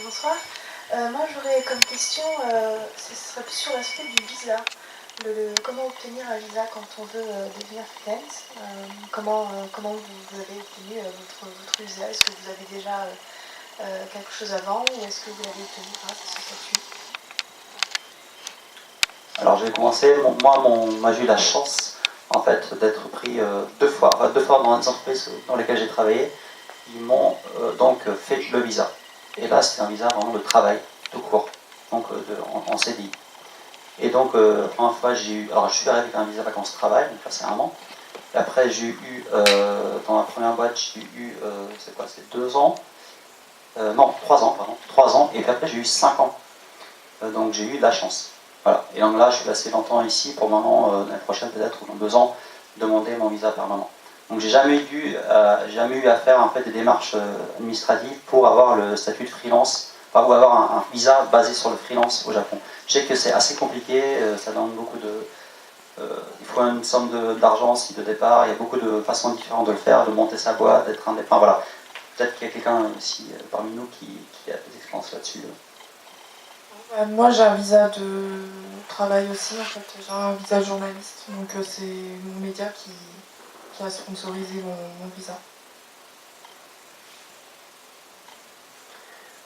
Bonsoir. Moi j'aurais comme question, ce serait plus sur l'aspect du visa. Comment obtenir un visa quand on veut devenir freelance. Comment vous avez obtenu votre visa? Est-ce que vous avez déjà quelque chose avant ou est-ce que vous l'avez obtenu grâce à ce statut? Alors j'ai commencé, moi j'ai eu la chance en fait d'être pris deux fois dans les entreprises dans lesquelles j'ai travaillé. Ils m'ont donc fait le visa. Et là c'était un visa vraiment de travail, tout court, donc en CDI. Et donc en fois j'ai eu, alors je suis arrivé avec un visa vacances-travail, donc là c'est un an. Et après j'ai eu, dans ma première boîte j'ai eu, c'est 2 ans, non 3 ans pardon, 3 ans, et puis après j'ai eu 5 ans. Donc j'ai eu de la chance. Voilà. Et donc là, je suis resté longtemps ici pour maintenant, l'année prochaine peut-être, ou dans 2 ans, demander mon visa permanent. Donc j'ai jamais eu à faire en fait des démarches administratives pour avoir le statut de freelance, enfin, ou avoir un visa basé sur le freelance au Japon. Je sais que c'est assez compliqué, ça demande beaucoup de... il faut une somme d'argent aussi de départ, il y a beaucoup de façons différentes de le faire, de monter sa boîte, d'être indépendant. Enfin, voilà. Peut-être qu'il y a quelqu'un aussi parmi nous qui a des expériences là-dessus. Moi j'ai un visa de travail aussi, en fait, j'ai un visa de journaliste, donc c'est mon média qui a sponsorisé mon visa.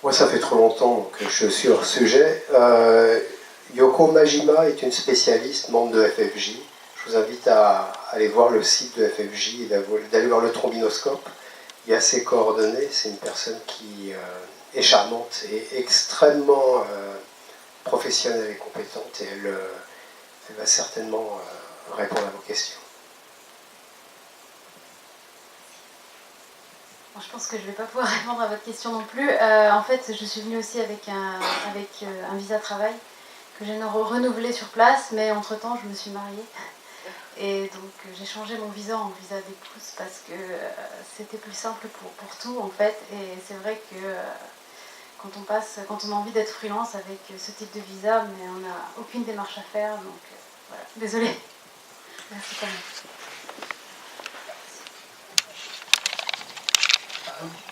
Moi ça fait trop longtemps que je suis hors sujet. Yoko Majima est une spécialiste, membre de FFJ. Je vous invite à aller voir le site de FFJ et d'aller voir le trombinoscope. Il y a ses coordonnées, c'est une personne qui est charmante et extrêmement professionnelle et compétente, et elle va certainement répondre à vos questions. Bon, je pense que je ne vais pas pouvoir répondre à votre question non plus. En fait, je suis venue aussi avec un visa travail que j'ai renouvelé sur place, mais entre-temps, je me suis mariée. Et donc, j'ai changé mon visa en visa d'épouse parce que c'était plus simple pour tout, en fait. Et c'est vrai que quand on a envie d'être freelance avec ce type de visa, mais on n'a aucune démarche à faire, donc voilà. Désolée. Merci quand même.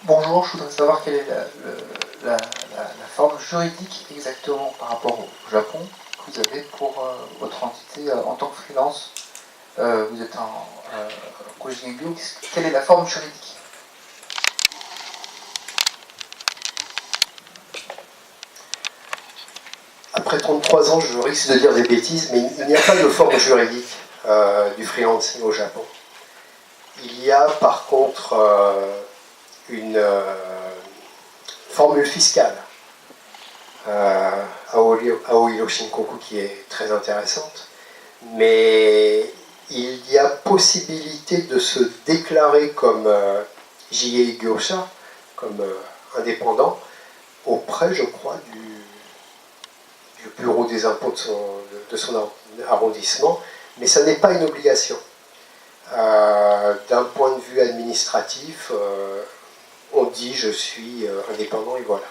Bonjour, je voudrais savoir quelle est la forme juridique exactement par rapport au Japon que vous avez pour votre entité en tant que freelance. Vous êtes en Kojigyo, quelle est la forme juridique? Après 33 ans, je risque de dire des bêtises, mais il n'y a pas de forme juridique du freelancing au Japon. Il y a par contre une formule fiscale, Aoi Shinkoku, qui est très intéressante, mais il y a possibilité de se déclarer comme Jie Gyosha, comme indépendant, auprès, je crois, du bureau des impôts de son arrondissement, mais ça n'est pas une obligation. D'un point de vue administratif, on dit je suis indépendant et voilà.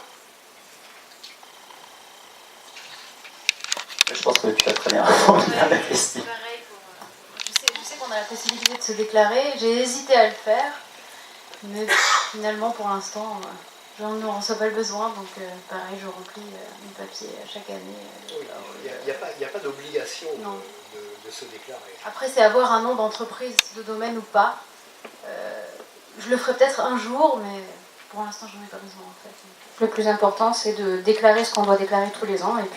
Je pense que tu as très bien répondu à la question. Je sais qu'on a la possibilité de se déclarer. J'ai hésité à le faire, mais finalement, pour l'instant, j'en ressens pas le besoin. Donc, pareil, je remplis mes papiers chaque année. Il n'y a pas d'obligation de se déclarer. Après, c'est avoir un nom d'entreprise, de domaine ou pas. Je le ferai peut-être un jour, mais pour l'instant, j'en ai pas besoin en fait. Le plus important, c'est de déclarer ce qu'on doit déclarer tous les ans et puis